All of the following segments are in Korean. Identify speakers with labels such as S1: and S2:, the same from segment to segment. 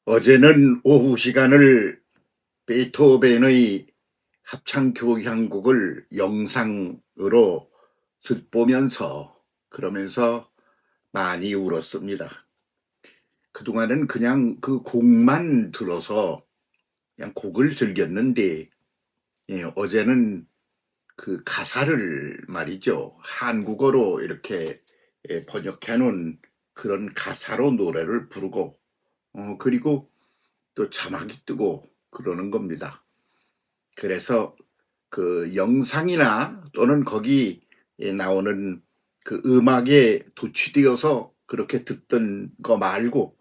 S1: 어제는 오후 시간을 베토벤의 합창교향곡을 영상으로 듣보면서 그러면서 많이 울었습니다. 그동안은 그냥 그 곡만 들어서 그냥 곡을 즐겼는데 어제는 그 가사를 말이죠. 한국어로 이렇게 번역해 놓은 그런 가사로 노래를 부르고 그리고 또 자막이 뜨고 그러는 겁니다. 그래서 그 영상이나 또는 거기 나오는 그 음악에 도취되어서 그렇게 듣던 거 말고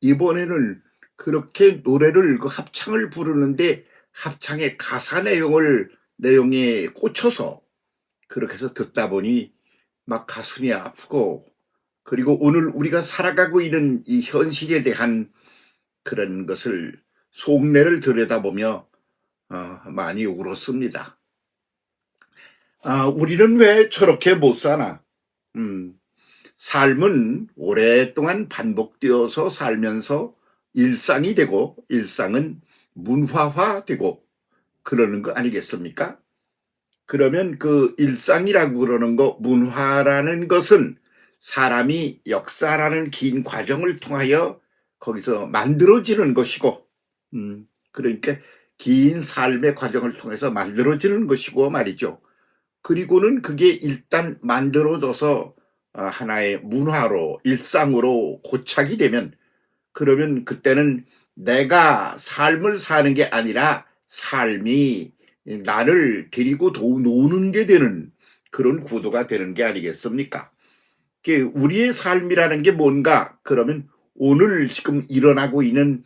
S1: 이번에는 그렇게 노래를 그 합창을 부르는데 합창의 가사 내용에 꽂혀서 그렇게 해서 듣다 보니 막 가슴이 아프고, 그리고 오늘 우리가 살아가고 있는 이 현실에 대한 그런 것을 속내를 들여다보며 많이 울었습니다. 우리는 왜 저렇게 못 사나? 음, 삶은 오랫동안 반복되어서 살면서 일상이 되고 일상은 문화화되고 그러는 거 아니겠습니까? 그러면 그 일상이라고 그러는 거, 문화라는 것은 사람이 역사라는 긴 과정을 통하여 거기서 만들어지는 것이고, 그러니까 긴 삶의 과정을 통해서 만들어지는 것이고 말이죠. 그리고는 그게 일단 만들어져서 하나의 문화로, 일상으로 고착이 되면, 그러면 그때는 내가 삶을 사는 게 아니라 삶이 나를 데리고 노는 게 되는 그런 구도가 되는 게 아니겠습니까? 우리의 삶이라는 게 뭔가 그러면 오늘 지금 일어나고 있는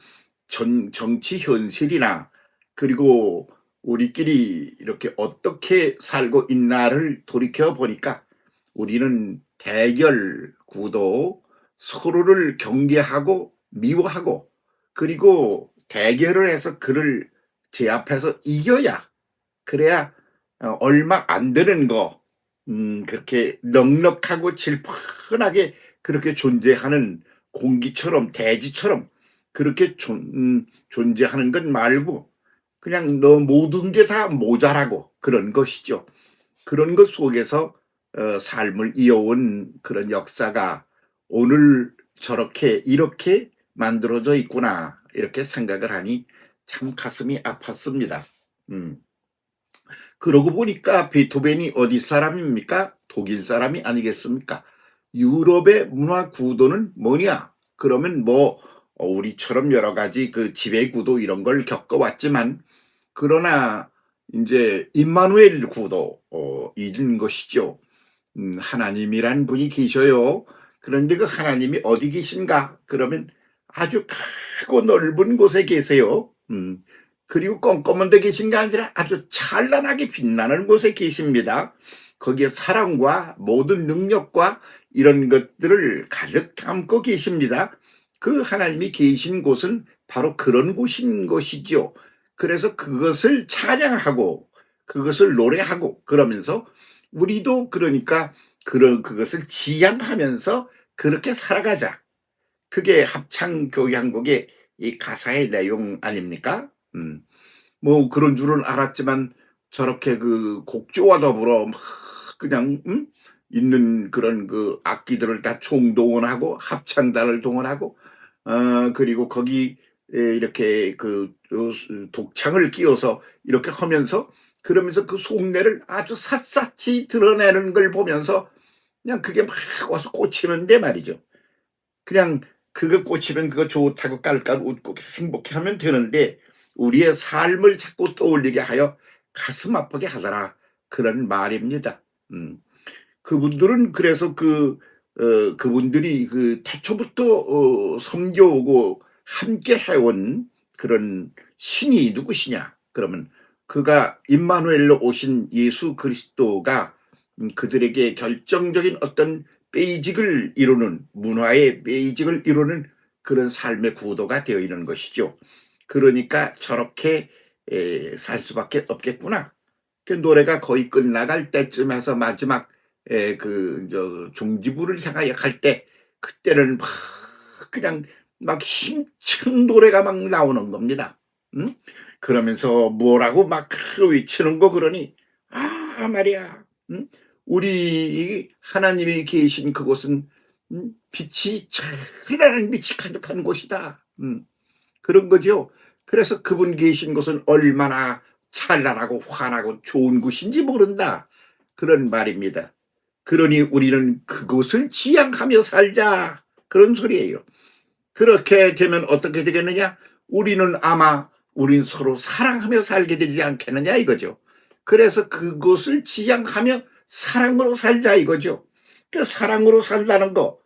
S1: 정치 현실이나 그리고 우리끼리 이렇게 어떻게 살고 있나를 돌이켜 보니까 우리는 대결 구도, 서로를 경계하고 미워하고 그리고 대결을 해서 그를 제압해서 이겨야, 그래야 얼마 안 되는 거, 그렇게 넉넉하고 질펀하게 그렇게 존재하는 공기처럼 대지처럼 그렇게 존재하는 것 말고 그냥 너 모든 게 다 모자라고 그런 것이죠. 그런 것 속에서 삶을 이어온 그런 역사가 오늘 저렇게 이렇게 만들어져 있구나 이렇게 생각을 하니 참 가슴이 아팠습니다. 음. 그러고 보니까 베토벤이 어디 사람입니까? 독일 사람이 아니겠습니까? 유럽의 문화 구도는 뭐냐? 그러면 뭐 우리처럼 여러 가지 그 지배 구도 이런 걸 겪어왔지만, 그러나 이제 임마누엘 구도 이런 것이죠. 하나님이란 분이 계셔요. 그런데 그 하나님이 어디 계신가? 그러면 아주 크고 넓은 곳에 계세요. 그리고 껌껌한 데 계신 게 아니라 아주 찬란하게 빛나는 곳에 계십니다. 거기에 사랑과 모든 능력과 이런 것들을 가득 담고 계십니다. 그 하나님이 계신 곳은 바로 그런 곳인 것이죠. 그래서 그것을 찬양하고 그것을 노래하고 그러면서 우리도 그러니까 그것을 지향하면서 그렇게 살아가자. 그게 합창교향곡의 이 가사의 내용 아닙니까? 뭐 그런 줄은 알았지만 저렇게 그 곡조와 더불어 막 그냥 있는 그런 그 악기들을 다 총동원하고 합창단을 동원하고 그리고 거기 이렇게 그 독창을 끼워서 이렇게 하면서 그러면서 그 속내를 아주 샅샅이 드러내는 걸 보면서 그냥 그게 막 와서 꽂히는데 말이죠. 그냥 그거 꽂히면 그거 좋다고 깔깔 웃고 행복해 하면 되는데 우리의 삶을 자꾸 떠올리게 하여 가슴 아프게 하더라. 그런 말입니다. 그분들은 그래서 그분들이 그 태초부터 섬겨오고 함께 해온 그런 신이 누구시냐? 그러면 그가 임마누엘로 오신 예수 그리스도가 그들에게 결정적인 어떤 베이직을 이루는, 문화의 베이직을 이루는 그런 삶의 구도가 되어 있는 것이죠. 그러니까 저렇게 살 수밖에 없겠구나. 그 노래가 거의 끝나갈 때쯤 해서 마지막 그 저 종지부를 향하여 갈 때, 그때는 막 그냥 막 힘찬 노래가 막 나오는 겁니다. 응? 그러면서 뭐라고 막 외치는 거 그러니 말이야. 응? 우리 하나님이 계신 그곳은 빛이 찬란한 빛이 가득한 곳이다. 그런 거죠. 그래서 그분 계신 곳은 얼마나 찬란하고 환하고 좋은 곳인지 모른다. 그런 말입니다. 그러니 우리는 그곳을 지향하며 살자. 그런 소리예요. 그렇게 되면 어떻게 되겠느냐? 우린 서로 사랑하며 살게 되지 않겠느냐 이거죠. 그래서 그곳을 지향하며 사랑으로 살자 이거죠. 그 사랑으로 산다는 거,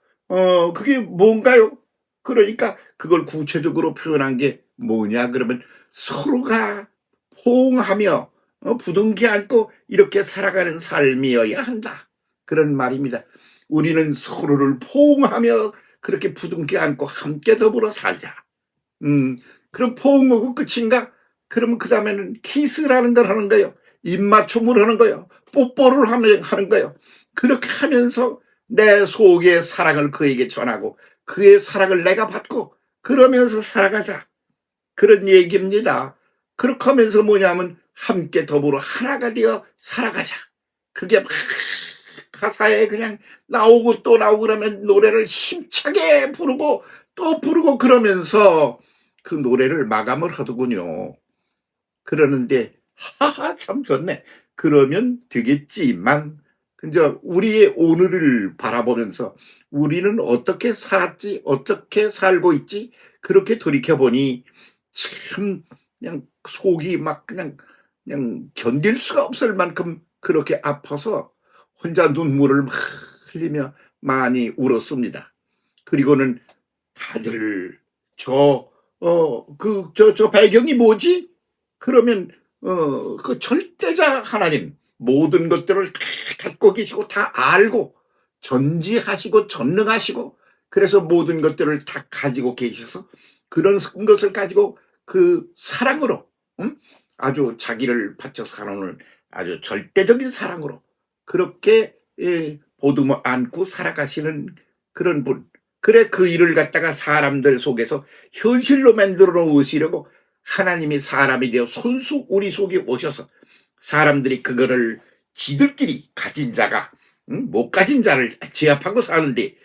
S1: 그게 뭔가요? 그러니까 그걸 구체적으로 표현한 게 뭐냐 그러면 서로가 포옹하며 부둥켜 안고 이렇게 살아가는 삶이어야 한다. 그런 말입니다. 우리는 서로를 포옹하며 그렇게 부둥켜 안고 함께 더불어 살자. 그럼 포옹하고 끝인가? 그러면 그 다음에는 키스라는 걸 하는 거예요. 입맞춤을 하는 거예요. 뽀뽀를 하는 거예요. 그렇게 하면서 내 속의 사랑을 그에게 전하고 그의 사랑을 내가 받고 그러면서 살아가자. 그런 얘기입니다. 그렇게 하면서 뭐냐면 함께 더불어 하나가 되어 살아가자. 그게 막 가사에 그냥 나오고 또 나오고 그러면 노래를 힘차게 부르고 또 부르고 그러면서 그 노래를 마감을 하더군요. 그러는데 하하 참 좋네. 그러면 되겠지만 근데 우리의 오늘을 바라보면서 우리는 어떻게 살았지 어떻게 살고 있지 그렇게 돌이켜보니 참 그냥 속이 막 그냥 견딜 수가 없을 만큼 그렇게 아파서 혼자 눈물을 막 흘리며 많이 울었습니다. 그리고는 다들 저 배경이 뭐지? 그러면 그 절대자 하나님 모든 것들을 다 갖고 계시고 다 알고 전지하시고 전능하시고 그래서 모든 것들을 다 가지고 계셔서 그런 것을 가지고 그 사랑으로 아주 자기를 바쳐서 하는 아주 절대적인 사랑으로 그렇게 보듬어 안고 살아가시는 그런 분. 그래 그 일을 갖다가 사람들 속에서 현실로 만들어 놓으시려고 하나님이 사람이 되어 손수 우리 속에 오셔서 사람들이 그거를 지들끼리 가진 자가 못 가진 자를 제압하고 사는데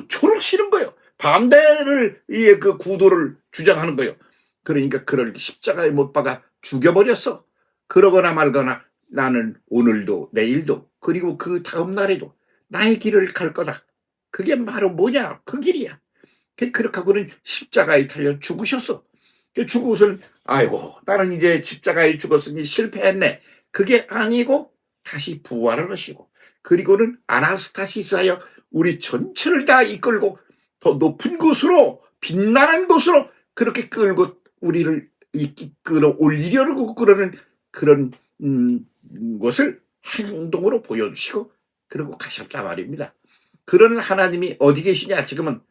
S1: 초를 치는 거예요. 반대를 그 구도를 주장하는 거예요. 그러니까 그를 십자가에 못 박아 죽여버렸어. 그러거나 말거나 나는 오늘도 내일도 그리고 그 다음 날에도 나의 길을 갈 거다. 그게 바로 뭐냐? 그 길이야. 그렇게 하고는 십자가에 달려 죽으셨어. 죽고서는 아이고 나는 이제 십자가에 죽었으니 실패했네. 그게 아니고 다시 부활을 하시고 그리고는 아나스타시스하여 우리 전체를 다 이끌고 더 높은 곳으로 빛나는 곳으로 그렇게 끌고 우리를 이끌어 올리려고 그러는 그런 것을 행동으로 보여주시고 그러고 가셨단 말입니다. 그런 하나님이 어디 계시냐? 지금은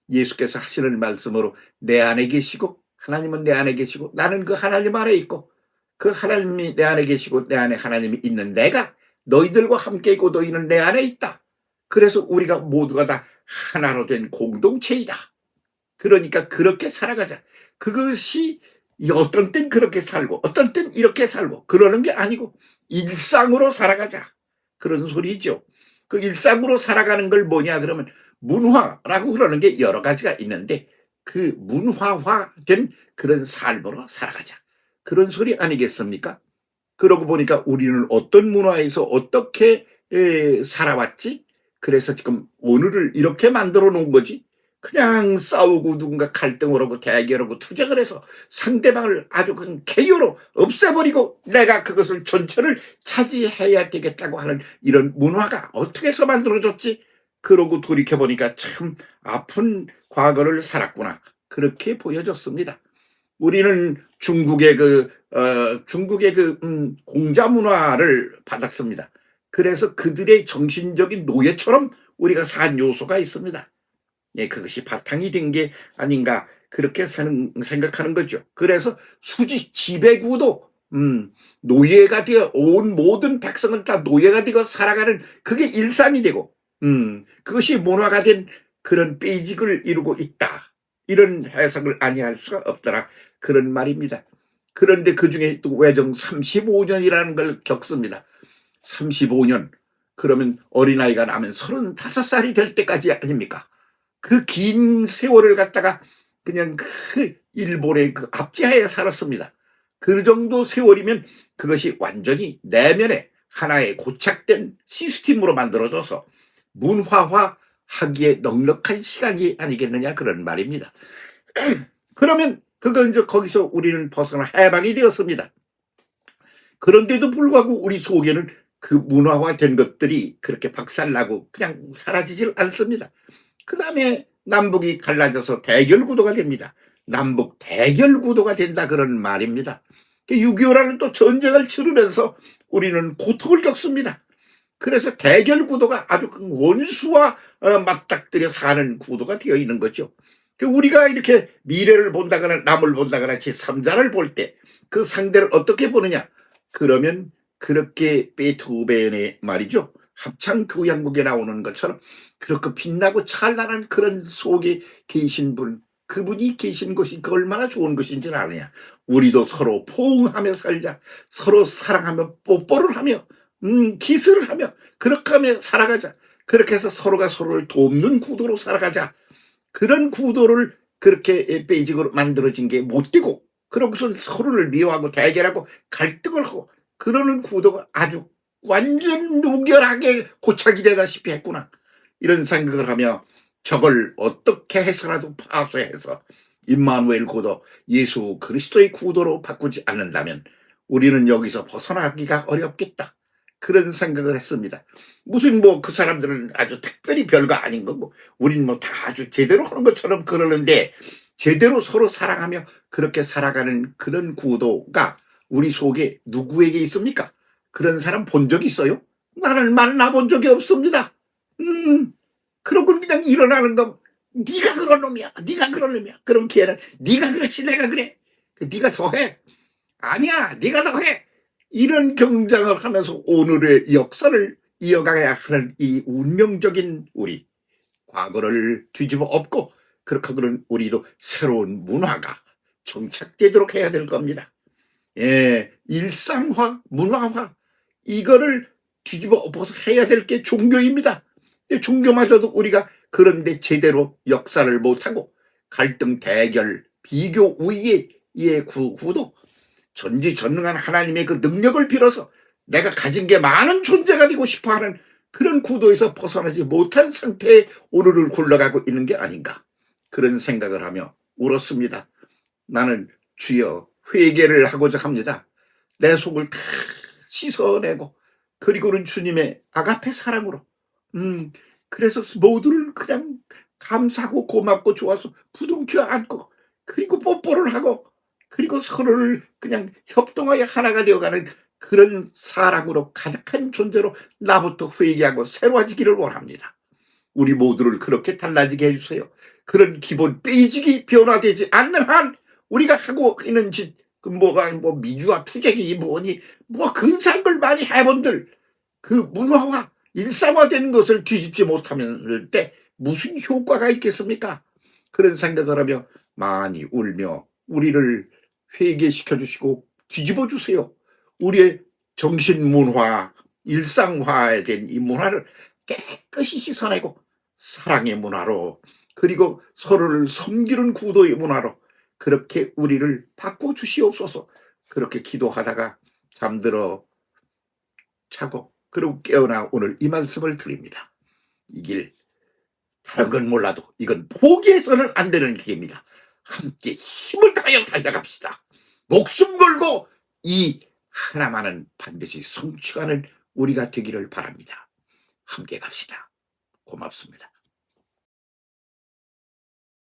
S1: 예수께서 하시는 말씀으로 내 안에 계시고 하나님은 내 안에 계시고 나는 그 하나님 안에 있고 그 하나님이 내 안에 계시고 내 안에 하나님이 있는 내가 너희들과 함께 있고 너희는 내 안에 있다. 그래서 우리가 모두가 다 하나로 된 공동체이다. 그러니까 그렇게 살아가자. 그것이 어떤 땐 그렇게 살고 어떤 땐 이렇게 살고 그러는 게 아니고 일상으로 살아가자. 그런 소리죠. 그 일상으로 살아가는 걸 뭐냐 그러면 문화라고 그러는 게 여러 가지가 있는데 그 문화화된 그런 삶으로 살아가자. 그런 소리 아니겠습니까? 그러고 보니까 우리는 어떤 문화에서 어떻게 살아왔지? 그래서 지금 오늘을 이렇게 만들어 놓은 거지. 그냥 싸우고 누군가 갈등을 하고 대결하고 투쟁을 해서 상대방을 아주 그냥 KO로 없애버리고 내가 그것을 전체를 차지해야 되겠다고 하는 이런 문화가 어떻게 해서 만들어졌지? 그러고 돌이켜보니까 참 아픈 과거를 살았구나. 그렇게 보여졌습니다. 우리는 중국의 공자 문화를 받았습니다. 그래서 그들의 정신적인 노예처럼 우리가 산 요소가 있습니다. 예, 그것이 바탕이 된 게 아닌가 그렇게 생각하는 거죠. 그래서 수직 지배구도 노예가 되어 온 모든 백성은 다 노예가 되고 살아가는 그게 일상이 되고 그것이 문화가 된 그런 베이직을 이루고 있다. 이런 해석을 아니할 수가 없더라. 그런 말입니다. 그런데 그중에 또 외정 35년이라는 걸 겪습니다. 35년. 그러면 어린아이가 나면 35살이 될 때까지 아닙니까? 그 긴 세월을 갖다가 그냥 그 일본의 그 압제하에 살았습니다. 그 정도 세월이면 그것이 완전히 내면에 하나의 고착된 시스템으로 만들어져서 문화화하기에 넉넉한 시간이 아니겠느냐, 그런 말입니다. 그러면 그건 이제 거기서 우리는 벗어나 해방이 되었습니다. 그런데도 불구하고 우리 속에는 그 문화화된 것들이 그렇게 박살나고 그냥 사라지질 않습니다. 그 다음에 남북이 갈라져서 대결구도가 됩니다. 남북 대결구도가 된다, 그런 말입니다. 6.25라는 또 전쟁을 치르면서 우리는 고통을 겪습니다. 그래서 대결구도가 아주 원수와 맞닥뜨려 사는 구도가 되어 있는 거죠. 우리가 이렇게 미래를 본다거나 남을 본다거나 제3자를 볼 때 그 상대를 어떻게 보느냐, 그러면 그렇게 베토벤의 말이죠, 합창교향곡에 나오는 것처럼 그렇게 빛나고 찬란한 그런 속에 계신 분, 그분이 계신 것이 그 얼마나 좋은 것인지는 아느냐. 우리도 서로 포옹하며 살자. 서로 사랑하며 뽀뽀를 하며 키스를 하며 그렇게 하며 살아가자. 그렇게 해서 서로가 서로를 돕는 구도로 살아가자. 그런 구도를 그렇게 베이직으로 만들어진 게 못 되고, 그러고서 서로를 미워하고 대결하고 갈등을 하고 그러는 구도가 아주 완전 무결하게 고착이 되다시피 했구나, 이런 생각을 하며 저걸 어떻게 해서라도 파쇄해서 임마누엘 구도, 예수 그리스도의 구도로 바꾸지 않는다면 우리는 여기서 벗어나기가 어렵겠다, 그런 생각을 했습니다. 무슨 뭐 그 사람들은 아주 특별히 별거 아닌 거고 우린 뭐 다 아주 제대로 하는 것처럼 그러는데, 제대로 서로 사랑하며 그렇게 살아가는 그런 구도가 우리 속에 누구에게 있습니까? 그런 사람 본 적 있어요? 나는 만나본 적이 없습니다. 그러고 그냥 일어나는 거, 네가 그런 놈이야, 네가 그런 놈이야. 그럼 걔는 네가 그렇지 내가 그래, 네가 더해, 아니야 네가 더해, 이런 경쟁을 하면서 오늘의 역사를 이어가야 하는 이 운명적인 우리, 과거를 뒤집어 엎고 그렇게 그런 우리도 새로운 문화가 정착되도록 해야 될 겁니다. 예, 일상화, 문화화, 이거를 뒤집어 엎어서 해야 될 게 종교입니다. 종교마저도 우리가 그런데 제대로 역사를 못하고 갈등, 대결, 비교, 우위의 구도, 전지전능한 하나님의 그 능력을 빌어서 내가 가진 게 많은 존재가 되고 싶어하는 그런 구도에서 벗어나지 못한 상태에 오늘을 굴러가고 있는 게 아닌가, 그런 생각을 하며 울었습니다. 나는 주여 회개를 하고자 합니다. 내 속을 다 씻어내고, 그리고는 주님의 아가페 사랑으로 그래서 모두를 그냥 감사하고 고맙고 좋아서 부둥켜 안고, 그리고 뽀뽀를 하고, 그리고 서로를 그냥 협동하여 하나가 되어가는 그런 사랑으로 가득한 존재로 나부터 회개하고 새로워지기를 원합니다. 우리 모두를 그렇게 달라지게 해주세요. 그런 기본 베이직이 변화되지 않는 한 우리가 하고 있는 짓, 그 뭐가 뭐 미주와 투쟁이 뭐니 뭐 근사한 걸 많이 해본들 그 문화화 일상화된 것을 뒤집지 못하면 때 무슨 효과가 있겠습니까? 그런 생각을 하며 많이 울며 우리를 회개시켜 주시고 뒤집어 주세요. 우리의 정신문화, 일상화에 된 이 문화를 깨끗이 씻어내고 사랑의 문화로, 그리고 서로를 섬기는 구도의 문화로 그렇게 우리를 바꿔주시옵소서. 그렇게 기도하다가 잠들어 자고 그리고 깨어나 오늘 이 말씀을 드립니다. 이 길, 다른 건 몰라도 이건 포기해서는 안 되는 길입니다. 함께 힘을 다하여 달려갑시다. 목숨 걸고 이 하나만은 반드시 성취하는 우리가 되기를 바랍니다. 함께 갑시다. 고맙습니다.